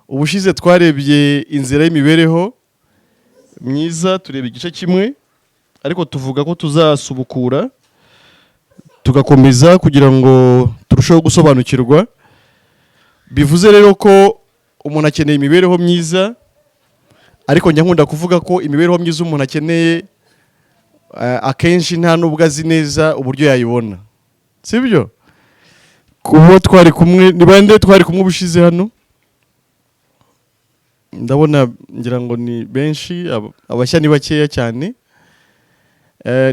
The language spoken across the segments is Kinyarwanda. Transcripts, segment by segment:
ubushize twarebye inzira y'imibereho myiza, tureba igice kimwe, ariko tuvuga ko tuzasubukura tugakomeza kugira ngo turusheho gusobanukirwa. Bivuze rero ko umuntu akeneye imibereho myiza, ariko njya nkunda kuvuga ko imibereho myiza umuntu akeneye akenshi nta nubwo azi neza uburyo yayibona, sibyo? Kuba twari kumwe, ni bande twari kumwe ubushize hano? Ndabona ngira ngo ni benshi, abashya ni bakeya cyane.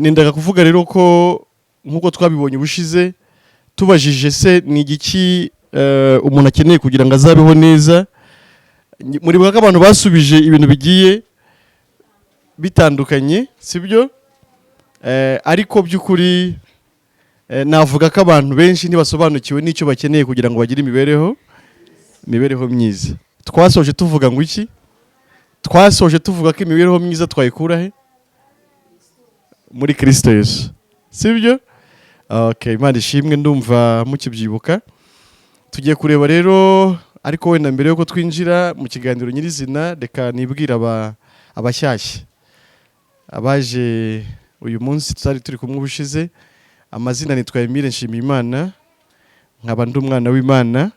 Nindaga kuvuga rero ko nkuko twabibonye ubushize, tubajije se ni igiki umuntu akeneye kugira ngo azabeho neza. Muri bwa abantu basubije ibintu bigiye bitandukanye, sibyo? Ariko by'ukuri navuga ko abantu benshi ntibasobanukiwe n'icyo bakeneye kugira ngo bagire imibereho myiza. Twasoje tuvuga ngo iki? Twasoje tuvuga ko imibereho myiza twayikura he? Muri Kristo Yesu, sibyo? Okay, Imana ishimwe, ndumva mukibyibuka. Tugiye kureba rero, ariko wenda mbere yuko twinjira mu kiganiro nyirizina, reka nibwira abashyashya abaje uyu munsi tutari turi kumwe ubushize. Amazina nitwa Emile Nshimiyimana, nkaba ndi umwana w'Imana,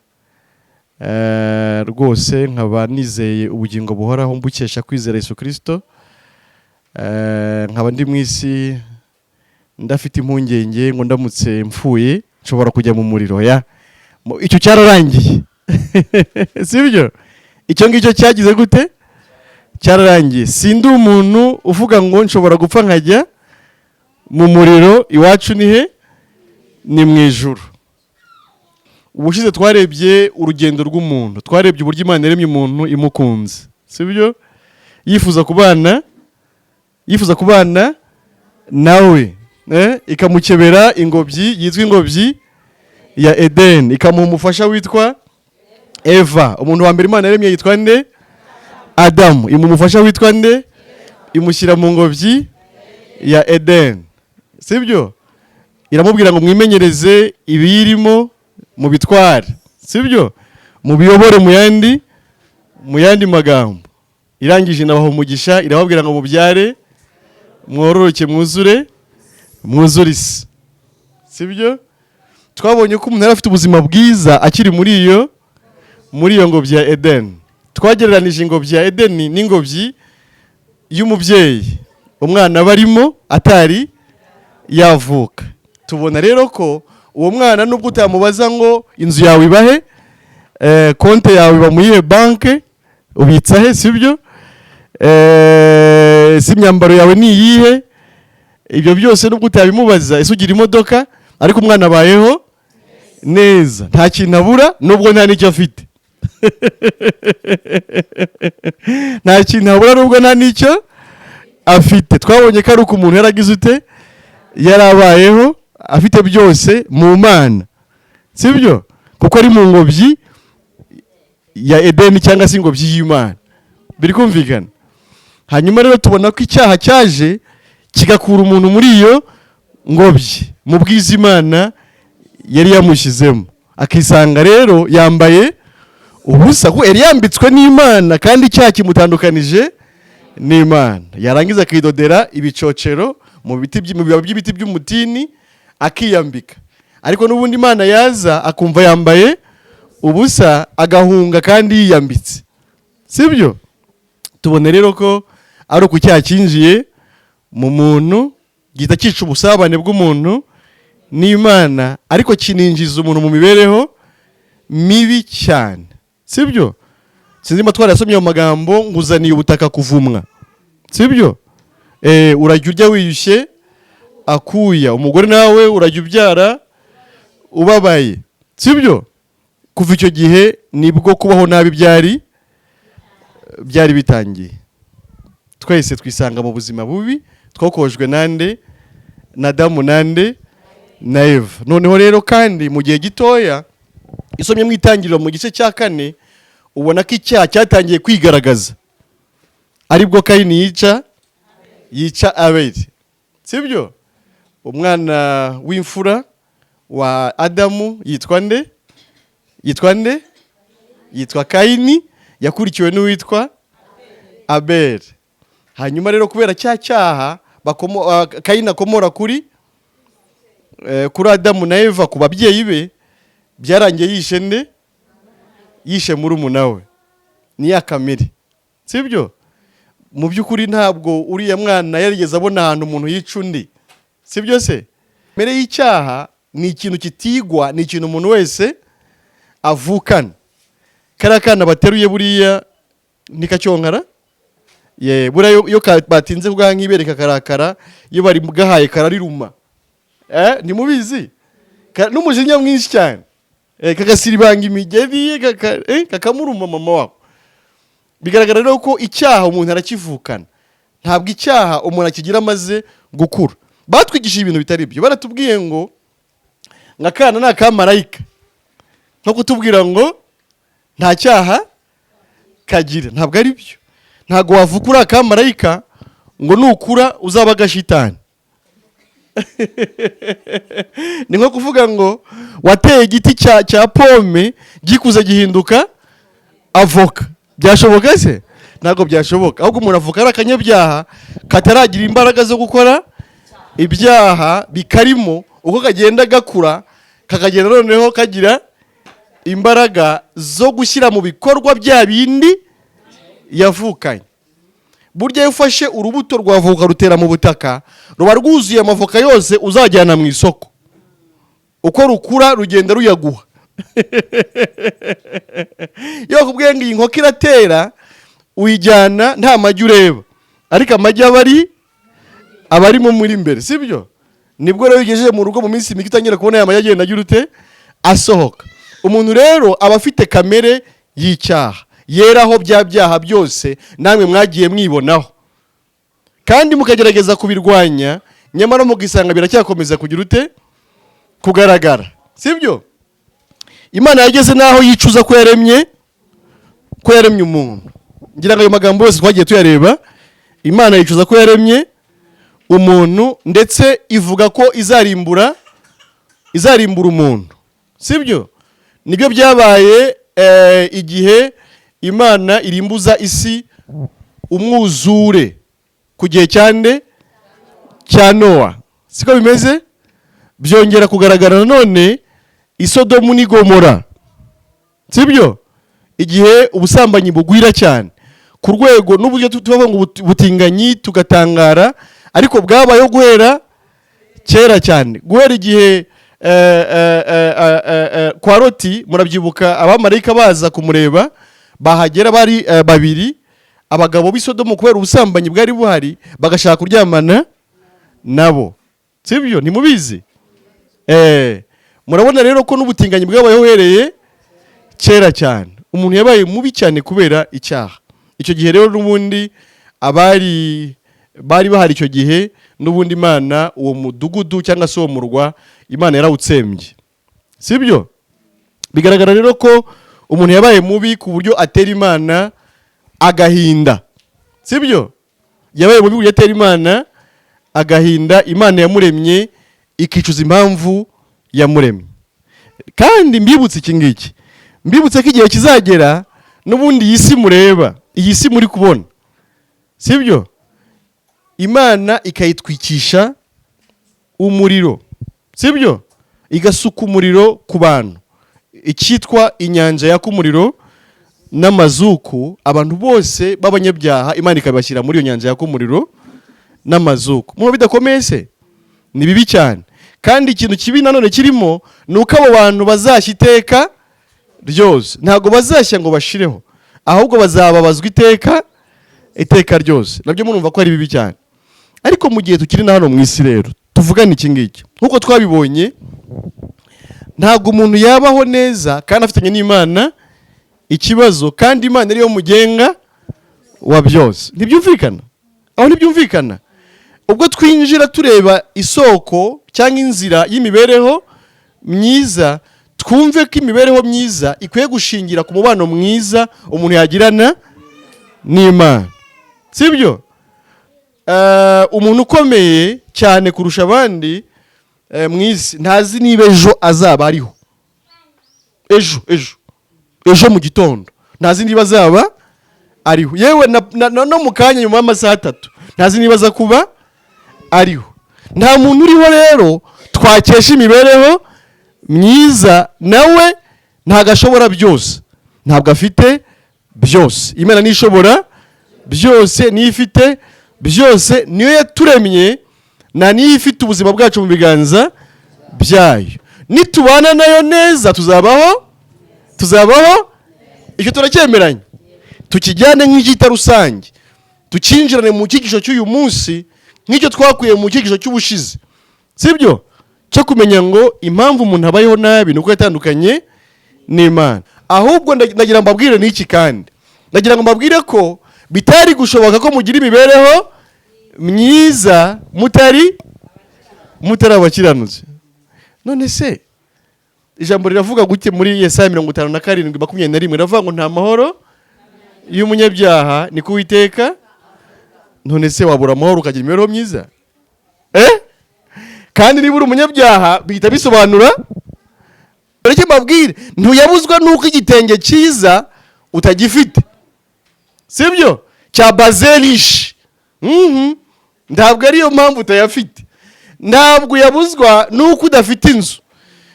rwose nkaba nizeye ubugingo buhoraho mbukesha kwizera Yesu Kristo. Nkaba ndi mu isi ndafite impungenge ngo ndamutse mpfuye nshobora kujya mu muriro. Icyo cyararangiye sibyo? Icyo ngicyo cyagize gute? Cyararangiye. Sindi umuntu uvuga ngo nshobora gupfa nkajya mu muriro. Iwacu ni he? Ni mu ijuru. Ubushize twarebye urugendo rw'umuntu, twarebye uburyo Imana yaremye umuntu imukunze, sibyo? Yifuza kubana nawe, ikamukebera ingobyi yitwa ingobyi ya Eden, ikamuha umufasha witwa Eva. Umuntu wa mbere Imana yaremye yitwa nde? Adamu. Imuha umufasha witwa nde? Imushyira mu ngobyi ya Eden, sibyo? Iramubwira ngo mwimenyereze ibiyirimo mu bitware, sibyo? Mubiyobore mu yandi magambo. Irangije inabaha umugisha, irababwira ngo mubyare, mwororoke, mwuzure isi, sibyo? Twabonye ko umuntu yari afite ubuzima bwiza akiri muri iyo ngobyi ya Eden. Twagereranije ingobyi ya Eden n'ingobyi y'umubyeyi umwana barimo atari yavuka. Tubona rero ko uwo mwana nubwo utamubaza ngo inzu yawe ibahe, konte yawe iba mu yihe banke, ubitsa he, sibyo? Si imyambaro yawe ni iyihe? Ibyo byose nubwo utabimubaza. Ese ugira imodoka? Ariko umwana abayeho neza, nta kintu abura nubwo nta n'icyo afite. Nta kintu abura nubwo nta n'icyo afite. Twabonye ko ari uko umuntu yaragize ute? Yarabayeho afite byose mu Mana, sibyo? Kuko ari mu ngobyi ya Eden cyangwa se ingobyi y'Imana. Biri kumvikana? Hanyuma rero tubona ko icyaha cyaje kigakura umuntu muri iyo ngobyi, mu bwiza Imana yari yamushyizemo, akisanga rero yambaye ubusa. Ko yari yambitswe n'Imana kandi icyaha kimutandukanije n'Imana. Yarangiza akidodera ibicocero mu bibabi by'ibiti by'umutini akiyambika. Ariko n'ubundi Imana yaza akumva yambaye ubusa, agahunga kandi yiyambitse, sibyo? Tubone rero ko ari uko icyaha cyinjiye mu muntu, gihita cyica ubusabane bw'umuntu n'Imana, ariko kininjiza umuntu mu mibereho mibi cyane, sibyo? Sinzi niba twarasomye mu magambo ngo uzaniye ubutaka kuvumwa, sibyo? Urajya urya wiyushye akuya, umugore nawe urajya ubyara ubabaye, sibyo? Kuva icyo gihe nibwo kubaho nabi byari bitangiye. Twese twisanga mu buzima bubi, twokojwe nande? Na Adamu nande? Na Eva. Noneho rero kandi mu gihe gitoya, isomye mu itangiriro mu gice cya 4, ubona ko icyaha cyatangiye kwigaragaza. Aribwo Kayini yica Abeli, sibyo? Umwana w'imfura wa Adamu yitwa nde? Yitwa Kayini. yakurikiwe n'uwitwa Abeli. Hanyuma rero kubera cya cyaha Kayini akomora kuri Adamu na Eva, ku babyeyi be, byarangiye yishe nde? Yishe murumuna we. Ni ya kamere, sibyo? Mu by'ukuri ntabwo uriya mwana yarigeze abona ahantu umuntu yica undi, sibyo se? Kamere y'icyaha ni ikintu kitigwa, ni ikintu umuntu wese avukana. Kariya kana bateruye buriya ntikacyonkara, buriya iyo batinze kugaha nk'ibereka karakara, iyo bari gahaye karariruma, ntimubizi? N'umujinya mwinshi cyane, kagasiribanga imigeri, kakamuruma mama wabo. Bigaragara rero ko icyaha umuntu arakivukana, ntabwo icyaha umuntu akigira amaze gukura. Batwigishije ibintu bitari byo, baratubwiye ngo akana ni akamarayika, nko kutubwira ngo nta cyaha kagira. Ntabwo ari byo. Ntabwo wavuka uri akamarayika ngo nukura uzaba agashitani. Ni nko kuvuga ngo wateye igiti cya pome gikuze gihinduka avoka. Byashoboka se? Ntabwo byashoboka. Ahubwo umuntu avuka ari akanyabyaha kataragira imbaraga zo gukora ibyaha bikarimo, uko kagenda gakura kakagenda noneho kagira imbaraga zo gushyira mu bikorwa bya bindi yavukanye. Burya iyo ufashe urubuto rw'avoka rutera mu butaka, ruba rwuzuye amavoka yose uzajyana mu isoko. Uko rukura rugenda ruyaguha. Iyo bakubwiye ngo iyi nkoko iratera, uyijyana nta magi ureba, ariko amagi aba arimo muri imbere, sibyo? Nibwo rero ugejeje mu rugo mu minsi mike utangira kubona aya magi agenda agira ute? Asohoka. Umuntu rero aba afite kamere y'icyaha, yeraho bya byaha byose namwe mwagiye mwibonaho, kandi mukagerageza kubirwanya, nyamara mugisanga biracyakomeza kugira ute? Kugaragara, sibyo? Imana yageze naho yicuza ko yaremye umuntu. Ngira ngo ayo magambo yose twagiye tuyareba. Imana yicuza ko yaremye umuntu, ndetse ivuga ko izarimbura umuntu, sibyo? Nibyo byabaye igihe Imana irimbuza isi umwuzure ku gihe cya Nowa. Siko bimeze? Byongera kugaragara none i Sodomu n'i Gomora, sibyo? Igihe ubusambanyi bugwira cyane ku rwego n'uburyo tuvuga ngo butinganyi tugatangara, ariko bwabayeho guhera kera cyane. Guhera igihe kwa Loti, murabyibuka abamarayika baza kumureba, bahagera bari babiri, abagabo b'i Sodomu kubera ubusambanyi bwari buhari bagashaka kuryamana nabo, sibyo? Ntimubizi? Murabona rero ko n'ubutinganyi bwabayeho uhereye kera cyane. Umuntu yabaye mubi cyane kubera icyaha. Icyo gihe rero n'ubundi bari bahari icyo gihe, n'ubundi Imana uwo mudugudu cyangwa se uwo murwa Imana yarawutsembye, sibyo? Bigaragara rero ko umuntu yabaye mubi ku buryo atera Imana agahinda, sibyo? Yabaye mubi buryo atera Imana agahinda. Imana yamuremye ikicuza impamvu yamuremye. Kandi mbibutse iki ngiki, mbibutse ko igihe kizagera n'ubundi iyi si mureba, iyi si muri kubona, sibyo? Imana ikayitwikisha umuriro, sibyo? Igasuka umuriro ku bantu, icyitwa inyanja yaka umuriro n'amazuku. Abantu bose b'abanyabyaha Imana ikabashyira muri iyo nyanja yaka umuriro n'amazuku. Mu bidakomeye se? Ni bibi cyane. Kandi ikintu kibi nanone kirimo ni uko abo bantu bazashya iteka ryose. Ntabwo bazashya ngo bashireho, ahubwo bazababazwa iteka ryose. Nabyo murumva ko ari bibi cyane. Ariko mu gihe tukiri na hano mu isi rero, tuvugane iki ngiki. Nkuko twabibonye, ntabwo umuntu yabaho neza kandi afitanye n'Imana ikibazo, kandi Imana ariyo mugenga wa byose. Ntibyumvikana? Aho ntibyumvikana. Ubwo twinjira tureba isoko cyangwa inzira y'imibereho myiza, twumve ko imibereho myiza ikwiye gushingira ku mubano mwiza umuntu yagirana n'Imana, sibyo? Umuntu ukomeye cyane kurusha abandi mu isi ntazi niba ejo azaba ariho. Ejo mu gitondo nta zindi bazaba ariho, yewe no mu kanya nyuma y'amasaha 3 nta zindi baza kuba ariho. Nta muntu uriho rero twakesha imibereho myiza, nawe ntago ashobora byose, ntabwo afite byose. Imana ni ishobora byose, niyo ifite byose, niyo yaturemye na niyo ifite ubuzima bwacu mu biganza byayo. Nitubana nayo neza tuzabaho icyo turacyemeranya. Tukijyane nk'igita rusange, tukinjirane mu cyigisho cy'uyu munsi nk'icyo twakuye mu cyigisho cy'ubushize, sibyo? Cyo kumenya ngo impamvu umuntu abayeho nabi nuko yatandukanye n'Imana. Ahubwo ndagira mbabwire n'iki kandi, ndagira ngo mbabwire ko bitari gushoboka ko mugira imibereho myiza mutari abakiranutsi. None se ijambo riravuga gute muri Yesaya 57:21? Riravuga ngo nta mahoro y'umunyabyaha ni ku Uwiteka. None se wabura amahoro ukagira imibereho myiza? Kandi niba uri umunyabyaha bihita bisobanura, reke mbabwire, ntuyabuzwa nuko igitenge cyiza utagifite, sibyo? Cya bazelish, ntabwo ariyo mpamvu utayafite. Ntabwo yabuzwa nuko udafite inzu,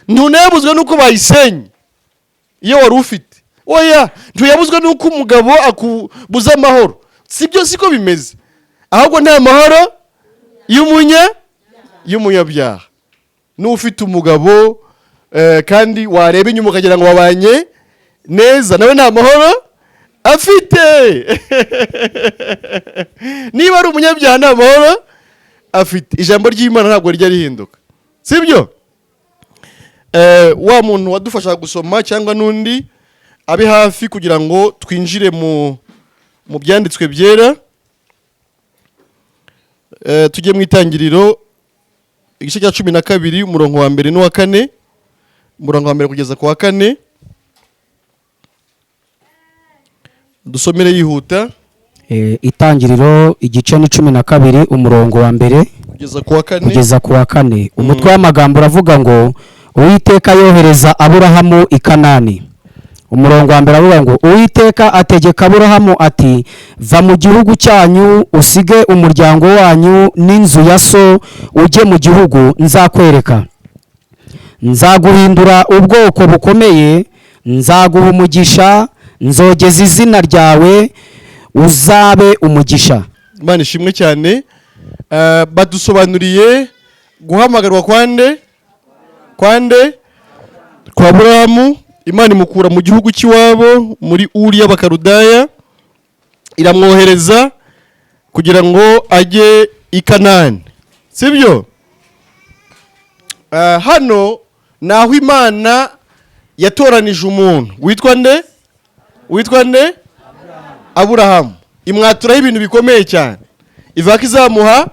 ntunayabuzwa nuko bayisenye iyo wari ufite. Oya, ntuyabuzwa nuko umugabo akubuza amahoro, sibyo? Siko bimeze. Ahubwo nta mahoro y'umunyabyaha. N'ufite umugabo kandi wareba inyuma ukagira ngo wabanye neza, nawe nta mahoro afite. Niba ari umunyabyaha nta mahoro afite. Ijambo ry'Imana ntabwo rijya rihinduka, sibyo? Wa muntu wadufasha gusoma cyangwa n'undi abe hafi kugira ngo twinjire mu byanditswe byera. Tujye mu Itangiriro igice cya 12 umurongo wa 1 n'uwa 4, umurongo wa 1 kugeza ku wa 4. Dusomere yihuta. Itangiriro igice ni 12 umurongo wa 1 kugeza ku wa 4. Umutwe w'amagambo uravuga ngo Uwiteka yohereza Aburahamu i Kanani. Umurongo wa 1 avuga ngo Uwiteka ategeka Aburahamu ati, va mu gihugu cyanyu usige umuryango wanyu n'inzu ya so, ujye mu gihugu nzakwereka. Nzaguhindura ubwoko bukomeye, nzaguha umugisha, nzogeza izina ryawe, uzabe umugisha. Imana ishimwe cyane. Badusobanuriye guhamagarwa kwande kwa Aburahamu. Imana imukura mu gihugu cy'iwabo muri Uri y'Abakarudaya, iramwohereza kugira ngo ajye i Kanani, sibyo? Hano naho Imana yatoranije umuntu witwa nde? Aburahamu. Imwaturaho ibintu bikomeye cyane, ivuga ko izamuha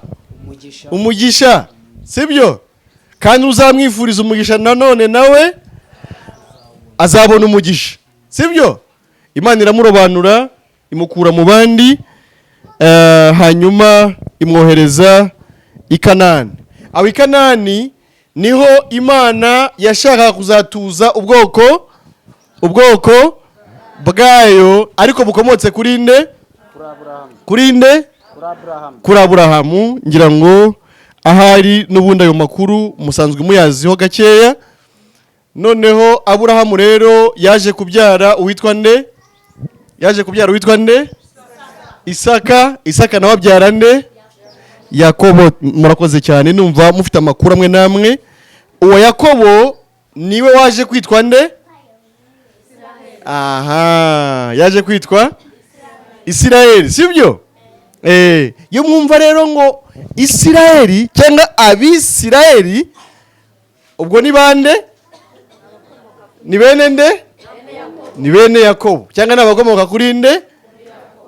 umugisha, sibyo? Kandi uzamwifuriza umugisha nanone nawe azabona umugisha, sibyo? Imana iramurobanura, imukura mu bandi, hanyuma imwohereza i Kanani. Aho i Kanani niho Imana yashakaga kuzatuza ubwoko bwayo, ariko bukomotse kuri nde? Kuri Aburahamu. Ngira ngo ahari n'ubundi ayo makuru musanzwe muyaziho gakeya. Noneho Aburahamu rero yaje kubyara uwitwa nde? Isaka. Isaka nawe abyara nde? Yakobo. Murakoze cyane, numva mufite amakuru amwe namwe. Uwo Yakobo niwe waje kwitwa nde? Yaje kwitwa Isirayeli, sibyo? Iyo mwumva rero ngo Isirayeli cyangwa Abisirayeli, ubwo ni bande? Ni bene nde? Ni bene Yakobo, cyangwa n'abakomoka kuri nde?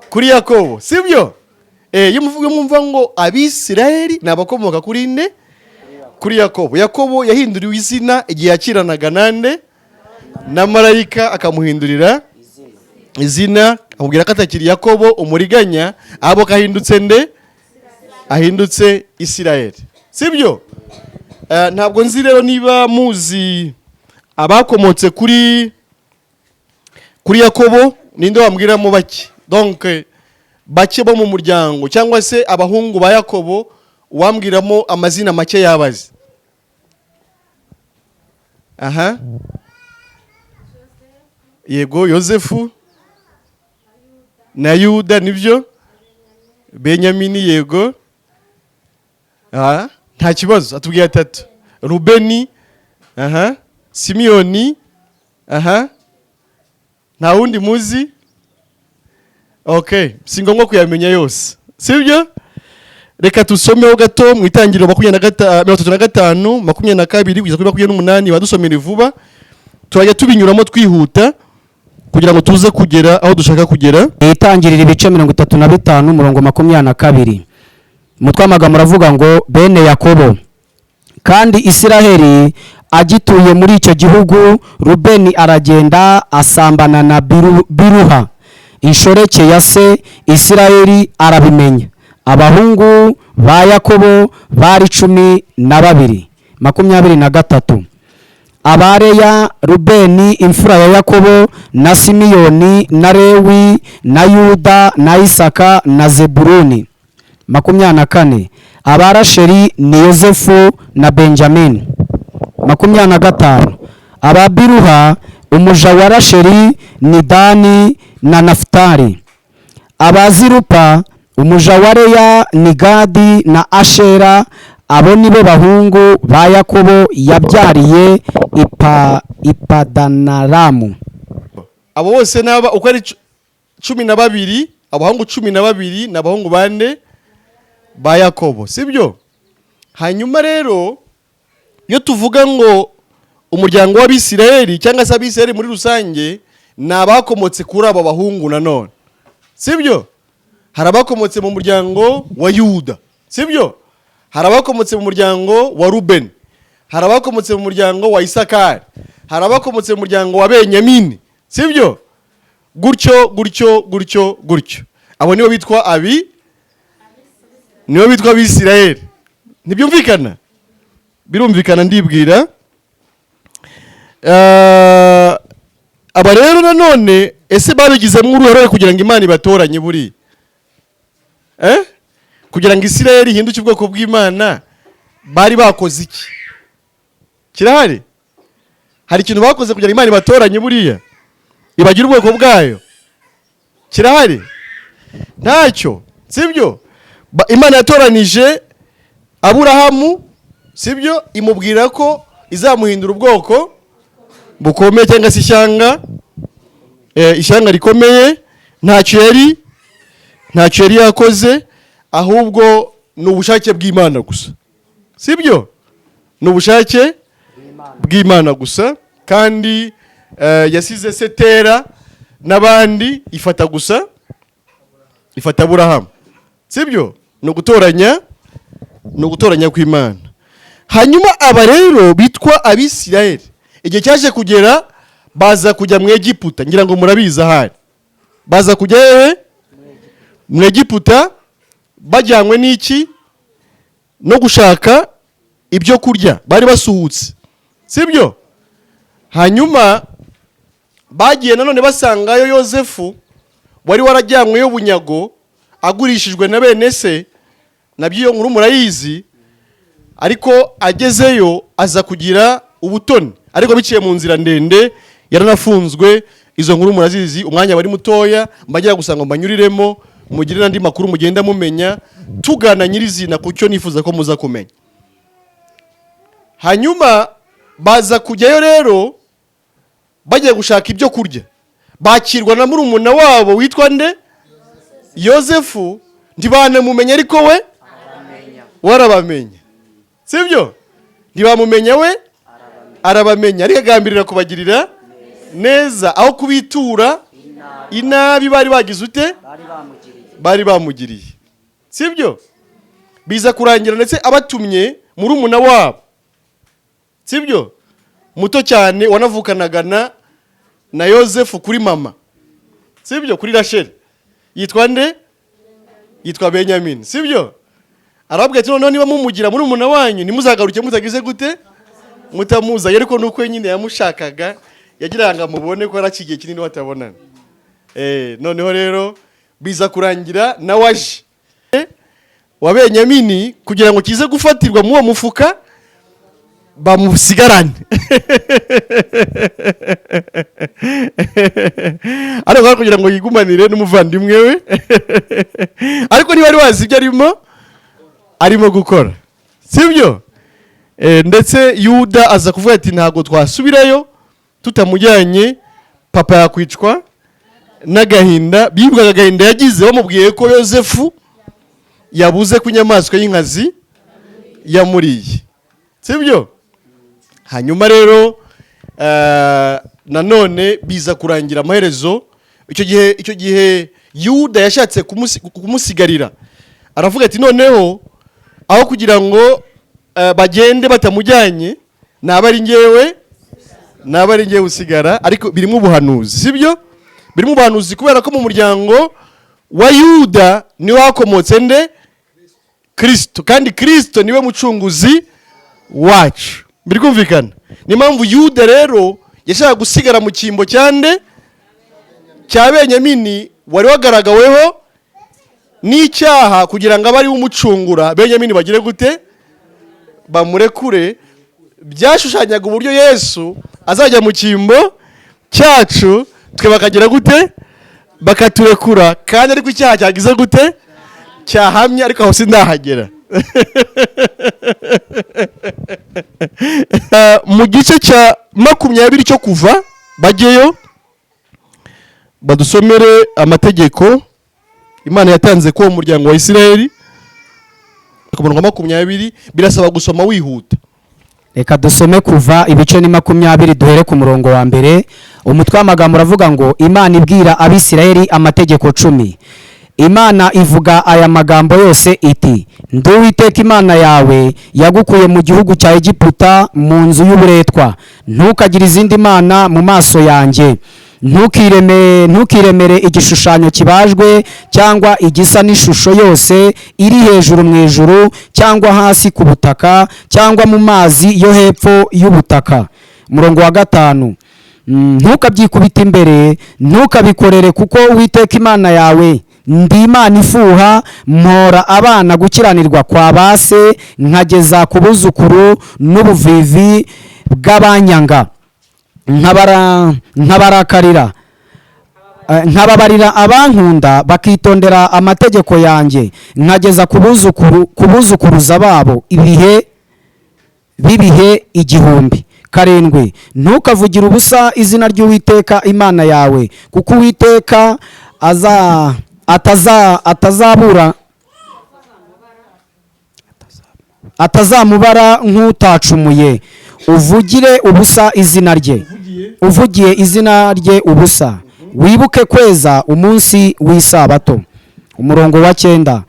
Kuri Yakobo, sibyo? Iyo mwumva ngo Abisirayeli ni abakomoka kuri nde? Kuri Yakobo. Yakobo yahinduriwe izina igihe yakiranaga nande? Na marayika akamuhindurira izina, amubwira ko atakiri Yakobo umuriganya, ahubwo kahindutse nde? Ahindutse Isirayeli, sibyo? Ntabwo nzi rero niba muzi abakomotse kuri Yakobo ninde wambwiramo bake? Donc bake bo mu muryango cyangwa se abahungu ba Yakobo wambwiramo amazina make yabaze. Aha. Yego, Yosefu na Yuda nibyo. Benyamini yego. Aha, nta kibazo atubwiye atatu. Rubeni, aha, Simiyoni, aha. Nta wundi muzi? Okay, singombwa kuyamenya yose. Sibyo? Reka tusomeho gato mu itangiriro 35, 22 kugeza kuri 28 badusomera vuba. Turajya tubinyuramo twihuta kugira ngo tuze kugera aho dushaka kugera. Itangiriro ibice 35 umurongo 22. Umutwe w'amagambo uravuga ngo bene Yakobo. Kandi Isiraheli agituye muri icyo gihugu, Rubeni aragenda asambana na Biruha inshoreke ya se. Isiraheli arabimenya. Abahungu ba Yakobo bari 12. 23. Abareya, Rubeni imfura ya Yakobo, na Simiyoni na Lewi na Yuda na Isaka na Zebuluni. 24. Abarasheri ni Yosefu na Benjamin. 25. Ababiruha umuja wa Rasheri ni Dani na Naftali. Abazirupa umuja wa Leya ni Gadi na Ashera. Abo nibo bahungu ba Yakobo yabyariye Ipadanaramu. Abo bose naba uko ari 12, abahungu 12 n'abahungu bande ba Yakobo, sibyo? Hanyuma rero iyo tuvuga ngo umuryango w'Abisirayeli cyangwa se Abisirayeli muri rusange nabakomotse kuri abo bahungu nanone, sibyo? Harabakomotse mu muryango wa Yuda, sibyo? Harabakomotse mu muryango wa Ruben, harabakomotse mu muryango wa Isakari, harabakomotse mu muryango wa Benyamini, sibyo? Gutyo gutyo gutyo gutyo. Abo nibo bitwa nibo bitwa Abisirayeli. Ntibyumvikana? Birumvikana ndibwira. Aba rero nanone ese babigizemo uruhare kugira ngo Imana ibatoranye buri kugira ngo Isirayeli ihinduke ubwoko bw'Imana bari bakoze iki? Kirahari? Hari ikintu bakoze kugira ngo Imana ibatoranye buriya ibagira ubwoko bwayo? Kirahari? Ntacyo, sibyo? Imana yatoranije Aburahamu, sibyo? Imubwira ko izamuhindura ubwoko bukomeye cyangwa se ishyanga rikomeye. Ntacyo yari yakoze, ahubwo ni ubushake bw'Imana gusa, sibyo? Ni ubushake bw'Imana gusa. Kandi yasize Setera n'abandi ifata Aburahamu, sibyo? Ni ugutoranya kw'Imana. Hanyuma aba rero bitwa Abisirayeli igihe cyaje kugera baza kujya mu Egiputa. Ngira ngo murabizi ahari baza kujya mu Egiputa bajyanywe n'iki? No gushaka ibyo kurya, bari basuhutse, sibyo? Hanyuma bagiye nanone basangayo Yosefu wari warajyanyweyo bunyago agurishijwe na bene se. Nabyo iyo nkuru murayizi. Ariko agezeyo aza kugira ubutoni, ariko biciye mu nzira ndende, yaranafunzwe. Izo nkuru murazizi. Umwanya bari mutoya mbagira gusanga mbanyuriremo mugire n'andi makuru mugenda mumenya tugana nyirizina kucyo nifuza ko muza kumenya. Hanyuma baza kujyayo rero bagiye gushaka ibyo kurya, bakirwa na murumuna wabo witwa nde? Yosefu. Ntibanamumenya ariko we warabamenya, sibyo? Ntibamumenya we arabamenya, ariko agambirira kubagirira neza aho kubitura inabi bari bagize ute? Bari bamugiriye, sibyo? Biza kurangira ndetse abatumye murumuna wabo, sibyo? Muto cyane wanavukanaga na Yosefu kuri mama, sibyo? Kuri Rasheli. Yitwa nde? Yitwa Benyamini, sibyo? Arababwira ati none niba mumugira murumuna wanyu nimuzagaruke mutagize gute? Mutamuza. Ariko nuko nyine yamushakaga yagiraga mubone ko arakigiye kinini batabonana. noneho rero biza kurangira na waje wa Benyamini kugira ngo kize gufatirwa mu uwo mufuka bamusigarane. Ariko kugira ngo yigumanire n'umuvandimwe we. Ariko niba ari wazi ibyo arimo gukora, sibyo? Ndetse Yuda aza kuvuga ati ntago twasubirayo tutamujyanye, papa yakwicwa n'agahinda. Bibukaga agahinda yagize bamubwiye ko Yosefu yabuze ku nyamaswa y'inkazi yamuriye, sibyo? Hanyuma rero nanone biza kurangira amaherezo. Icyo gihe Yuda yashatse kumusigarira, aravuga ati noneho aho kugira ngo bagende batamujyanye, naba ari ngewe usigara. Ariko birimo ubuhanuzi, sibyo? Birimo ubuhanuzi kubera ko mu muryango wa Yuda niwe hakomotse nde? Kristo, kandi Kristo niwe mucunguzi wacu. Birikumvikana? Ni mpamvu Yuda rero yashaka gusigara mu cyimbo cyande cya Benyamini wari wagaragaweho n'icyaha, kugira ngo abari umucungura Benyamini bagire gute? Bamurekure. Byashushanyaga uburyo Yesu azajya mu cyimbo cyacu, twe bakagira gute? Bakaturekura. Kandi ariko icyaha cyagize gute? Cyahamye, ariko aho sindahagera. Mu gice cya 20 cyo Kuva, bajyeyo badusomere amategeko Imana yatanze ko umuryango wa Isirayeli. Ku murongo wa 20 birasaba gusoma wihuta. Reka dusome Kuva ibice ni 20 duhere ku murongo wa mbere. Umutwe w'amagambo uravuga ngo Imana ibwira Abisirayeli amategeko 10. Imana ivuga aya magambo yose iti: Ndi Uwiteka Imana yawe yagukuye mu gihugu cya Egiputa mu nzu y'uburetwa. Ntukagire izindi mana mu maso yanjye. Ntukiremere igishushanyo kibajwe cyangwa igisa n'ishusho yose iri hejuru mu ijuru cyangwa hasi ku butaka cyangwa mu mazi yo hepfo y'ubutaka. Murongo wa 5. Ntukabyikubita imbere, ntukabikorere, kuko Uwiteka Imana yawe ndi Imana ifuha, mpora abana gukiranirwa kwa base, nkageza ku buzukuru n'ubuvivi bw'abanyanga. Nkababarira abankunda bakitondera amategeko yanjye, nkageza ku buzukuruza babo ibihe 700. Ntukavugire ubusa izina ry'Uwiteka Imana yawe, kuko Uwiteka atazamubara nk'utacumuye. Uvugiye izina rye ubusa. Wibuke kweza umunsi w'isabato. Umurongo wa 9.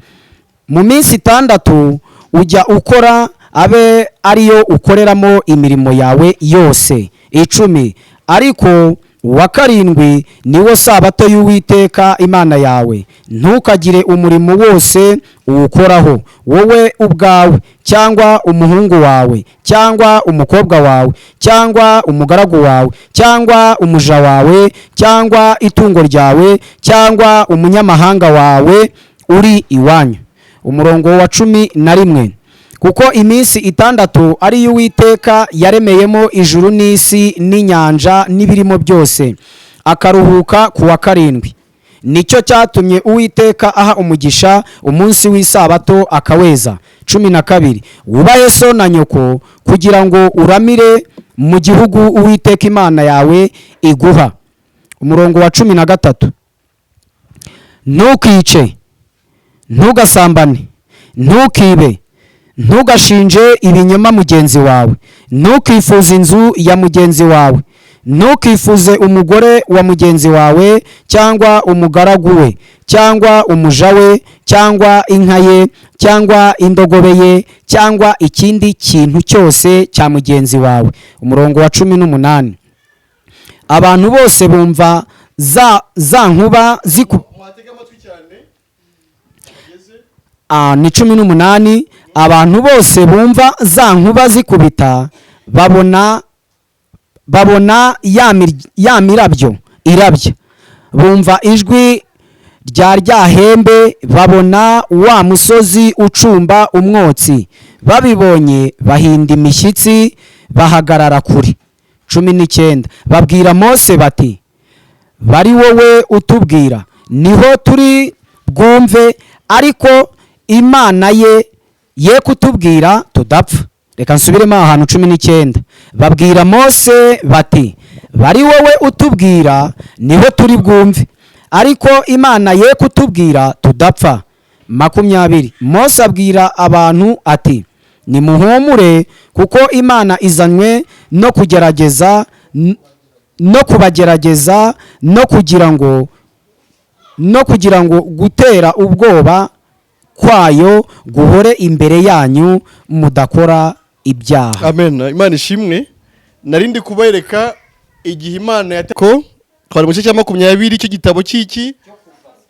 Mu minsi 6 ujya ukora, abe ariyo ukoreramo imirimo yawe yose. 10. Ariko wa 7 niwo sabato y'Uwiteka Imana yawe. Ntukagire umurimo wose uwukoraho, wowe ubwawe cyangwa umuhungu wawe cyangwa umukobwa wawe cyangwa umugaragu wawe cyangwa umuja wawe cyangwa itungo ryawe cyangwa umunyamahanga wawe uri iwanyu. Umurongo wa 11. Kuko iminsi 6 ari y'Uwiteka yaremeyemo ijuru n'isi n'inyanja n'ibirimo byose, akaruhuka ku wa 7. Nicyo cyatumye Uwiteka aha umugisha umunsi w'isabato akaweza. 12. Wubahe so na nyoko, kugira ngo uramire mu gihugu Uwiteka Imana yawe iguha. Umurongo wa 13. Ntukice, ntugasambane, ntukibe, ntugashinje ibinyoma mugenzi wawe, ntukifuze inzu ya mugenzi wawe, ntukifuze umugore wa mugenzi wawe cyangwa umugaragu we cyangwa umuja we cyangwa inka ye cyangwa indogobe ye cyangwa ikindi kintu cyose cya mugenzi wawe. Umurongo wa 18. Abantu bose bumva za nkuba ni 18. Abantu bose bumva za nkuba zikubita, babona ya mirabyo irabya, bumva ijwi rya ryahembe, babona wa musozi ucumba umwotsi, babibonye bahinda imishyitsi, bahagarara kure. 19 babwira Mose bati, bari wowe utubwira, niho turi bwumve, ariko Imana ye kutubwira tudapfa. Reka nsubiremo ahantu 19 babwira Mose bati, bari wowe utubwira, niho turi bwumve, ariko Imana ye kutubwira tudapfa. 20 Mose abwira abantu ati, nimuhumure, kuko Imana izanywe no kugerageza no kubagerageza no kugira ngo gutera ubwoba kwayo guhore imbere yanyu, mudakora ibyaha. Amen. Imana ishimwe. Narindi kubereka igihe Imana yateko twari mu gice cya 20 cyo gitabo cy'iki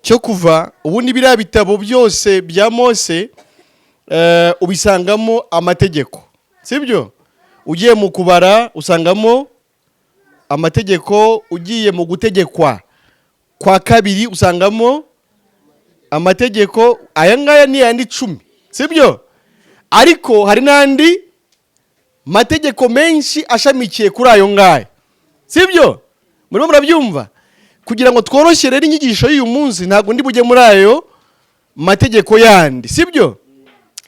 cyo kuva. Ubundi biriya bitabo byose bya Mose ubisangamo amategeko, sibyo? Ugiye mu kubara usangamo amategeko, ugiye mu gutegekwa kwa kabiri usangamo amategeko. Aya ngaya ni yandi 10, sibyo? Ariko hari nandi mategeko menshi ashamikiye kuri ayo ngaya, sibyo? Murimo murabyumva? Kugira ngo tworoshye rero inyigisho y'uyu munsi, ntago ndi bujye muri ayo mategeko yandi, sibyo?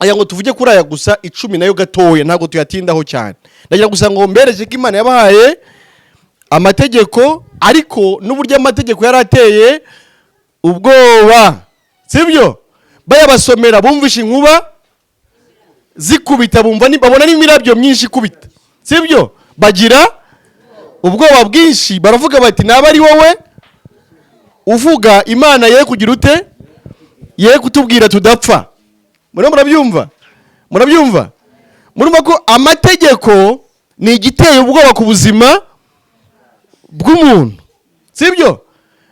Aya ngo tuvuge kuri aya gusa 10 nayo gatoya, ntago tuyatindaho cyane. Ndagira gusa ngo mbereke ko Imana yabahaye amategeko, ariko n'uburyo amategeko yarateye ubwoba, sibyo? Bayabasomera bumvisha inkuba zikubita, bumva babona n'imirabyo myinshi kubita, sibyo? Bagira ubwoba bwinshi, baravuga bati, naba ari wowe uvuga Imana ye kugira ute, ye kutubwira tudapfa. Murabyumva? Murabyumva? Murumva ko amategeko ni igiteye ubwoba ku buzima bw'umuntu, sibyo?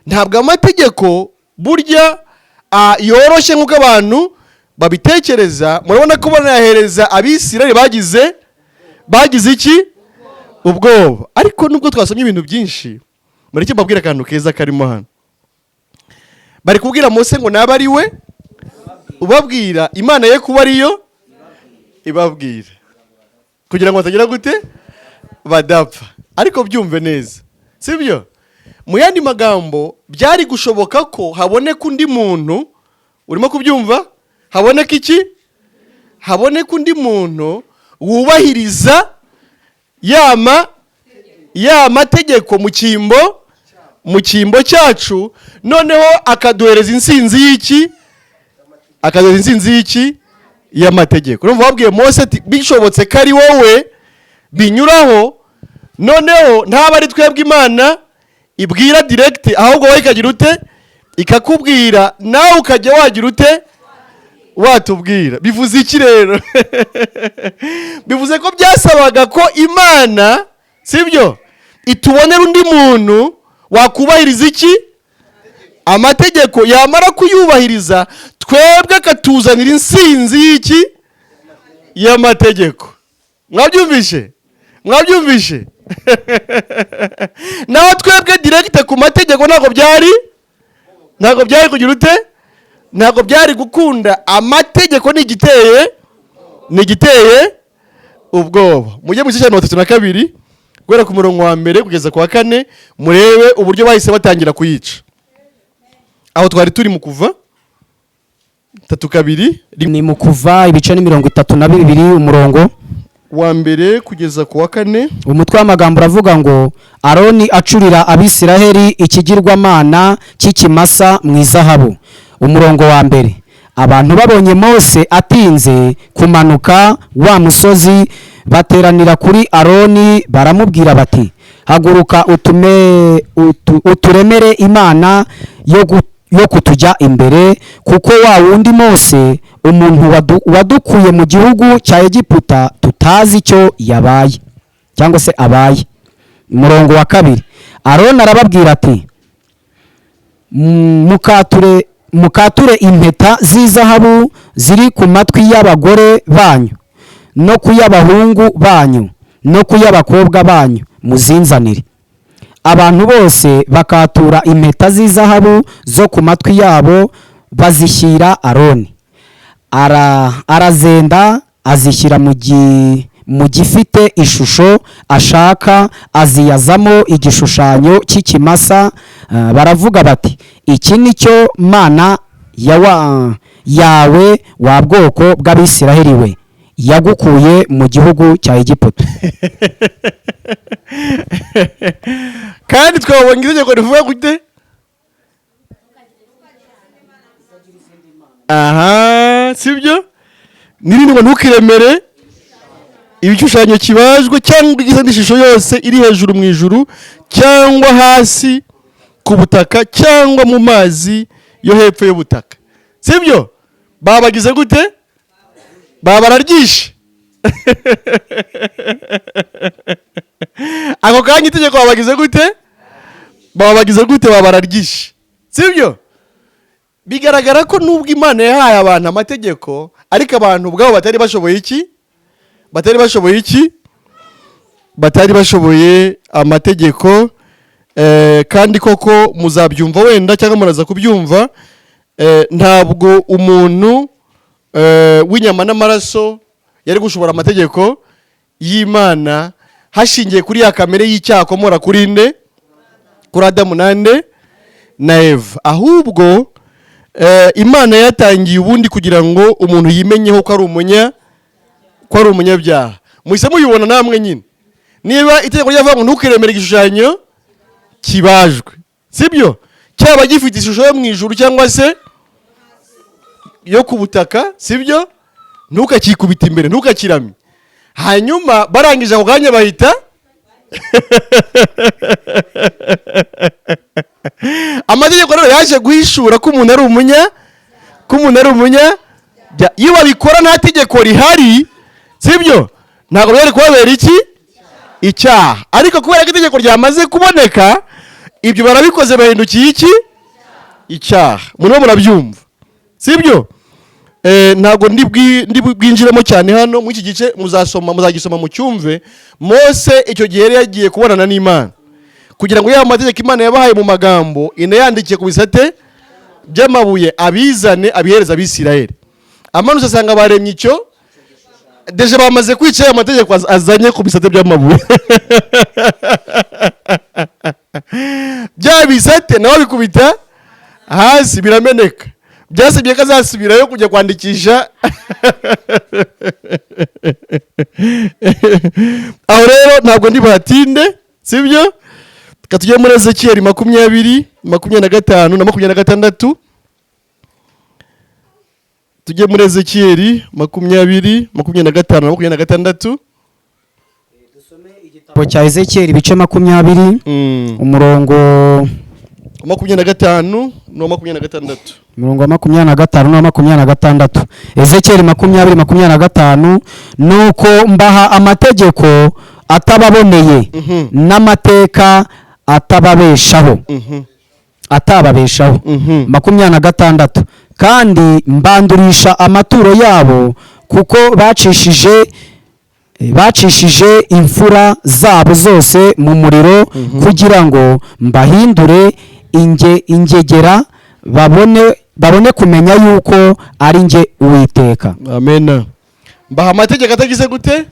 Ntabwo amategeko burya yoroshye nk'uko abantu babitekereza. Murabona ko banahereza Abisirayeli bagize iki? Ubwoba. Ariko nubwo twasomye ibintu byinshi, mureke mbabwire akantu keza karimo hano. Bari kubwira Mose ngo naba ari we ubabwira, Imana ye kuba ariyo ibabwira, kugira ngo batagira gute, badapfa. Ariko byumve neza, sibyo? Mu yandi magambo, byari gushoboka ko haboneka undi muntu, urimo kubyumva? Haboneka iki? Haboneka undi muntu wubahiriza ya mategeko mu cyimbo cyacu, noneho akaduhereza insinzi y'iki? Akaduhereza insinzi y'iki? Y'amategeko. Urumva babwiye Mose ati, bishobotse ko ari wowe binyuraho, noneho ntaba ari twebwe Imana ibwira direct, ahubwo wowe ikagira ute? Ikakubwira, nawe ukajya wagira ute? Watubwira. Bivuze iki rero? Bivuze ko byasabaga ko Imana, sibyo, itubonera undi muntu wakubahiriza iki? Amategeko. Yamara kuyubahiriza, twebwe akatuzanira insinzi y'iki? Y'amategeko. Mwabyumvishe? Mwabyumvishe? Naho twebwe direct ku mategeko ntago byari kugira ute? Ntago byari gukunda. Amategeko ni igiteye ubwoba. Mujye mu gice cya 32 guhera ku murongo wa 1 kugeza ku wa 4, murebe uburyo bahise batangira kuyica. Aho twari turi mu kuva 32, ni mu kuva ibice 32 umurongo wa 1 kugeza ku wa 4. Umutwe w'amagambo uravuga ngo, Aroni acurira Abisiraheli ikigirwamana cy'ikimasa mu izahabu. Umurongo wa 1, abantu babonye Mose atinze kumanuka wa musozi, bateranira kuri Aroni baramubwira bati, haguruka uturemere imana yo kutujya imbere, kuko wa wundi Mose umuntu wadukuye mu gihugu cya Egiputa tutazi icyo yabaye cyangwa se abaye. Umurongo wa 2, Aroni arababwira ati, mukature impeta z'izahabu ziri ku matwi y'abagore banyu no ku y'abahungu banyu no ku y'abakobwa banyu, muzinzanire. abantu bose bakatura impeta z'izahabu zo ku matwi yabo bazishyira Aroni. Arazenda azishyira mu gifite ishusho ashaka, aziyazamo igishushanyo cy'ikimasa. Baravuga bati, iki ni cyo mana yawe wa bwoko bw'Abisiraheli we, yagukuye mu gihugu cya Egiputa. Kandi twabonye itegeko rivuga gute? Aha, sibyo? Nirindi ngo ntukiremere ibishushanyo kibajwe cyangwa igizwe ishusho yose iri hejuru mu ijuru cyangwa hasi ku butaka cyangwa mu mazi yo hepfo y'ubutaka. Sibyo? Babagize gute? Babararyishe. Ako kanya itegeko babagize gute? Babararyishe. Sibyo? Bigaragara ko nubwo Imana yahaye abantu amategeko, ariko abantu ubwabo batari bashoboye iki? Batari bashoboye amategeko. Kandi koko muzabyumva wenda cyangwa muraza kubyumva, ntabwo umuntu w'inyama n'amaraso yari gushobora amategeko y'Imana hashingiye kuri ya kamere y'icyaha komora kuri nde? Kuri Adamu na Eva. Ahubwo Imana yatangiye ubundi kugira ngo umuntu yimenyeho ko ari umunyabyaha. Muhise muyibona namwe nyine. Niba itegeko ryavuga ngo ntukiremere igishushanyo kibajwe, sibyo? Cyaba gifite ishusho yo mu ijuru cyangwa se yo ku butaka, sibyo? Ntukakikubita imbere, ntukakiramye. Hanyuma barangije ako kanya bahita amategeko rero yaje guhishura ko umuntu ari umunya, iyo babikora nta tegeko rihari, sibyo? Ntabwo byari kubabera iki? Icyaha. Ariko kubera ko itegeko ryamaze kuboneka, ibyo barabikoze bahindukiye iki? Icyaha. Murimo murabyumva, sibyo? Ntabwo ndi bwinjiremo cyane hano muri iki gice, muzagisoma mu cyumve. Mose icyo gihe yari yagiye kubonana n'Imana kugira ngo ya mategeko Imana yabahaye mu magambo inayandikiye ku bisate by'amabuye abizane abihereza Abisiraheli. Amanutse asanga baremye icyo deje bamaze kwica ya mategeko azanye ku bisate by'amabuye. Bya bisate nawe bikubita hasi birameneka. Byasabye ko azasubirayo kujya kwandikisha. Aho rero ntabwo ndi batinde, sibyo? Katujye muri Ezekiyeli 20, 25 na 26. Tujye muri Ezekiyeli 20, 25 na 26. Dusome igitabo cya Ezekiyeli ibice 20, umurongo 25 no 26. Umurongo wa 25 no 26. Ezekiyeli 20:25, nuko mbaha amategeko atababoneye n'amateka atababeshaho. 26. Kandi mbandurisha amaturo yabo kuko bacishije imfura zabo zose mu muriro, kugira ngo mbahindure ingegera, babone kumenya yuko ari nge Uwiteka. Amen. Mbaha amategeko atagize gute?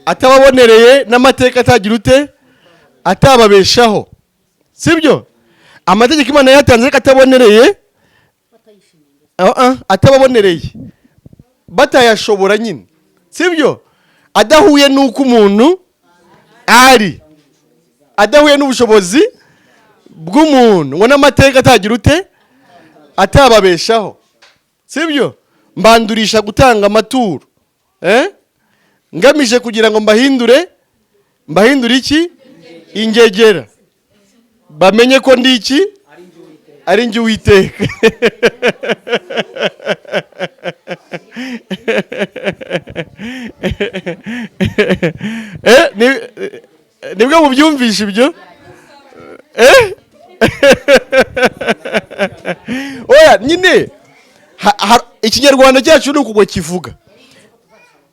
Atababonereye n'amateka atagira ute? Atababeshaho. Sibyo? Amategeko Imana yatanze katabonereye, atababonereye, batayashobora nyine, sibyo? Adahuye n'uko umuntu ari, adahuye n'ubushobozi bw'umuntu, ngo n'amateka atagira ute? Atababeshaho, sibyo? Mbandurisha gutanga amaturo, ngamije kugira ngo mbahindure iki? Ingegera. Bamenye ko ndi iki? Ari nge Uwiteka. Nibwo mubyumvisha ibyo? Oya, nyine ikinyarwanda cyacu ni uko kivuga.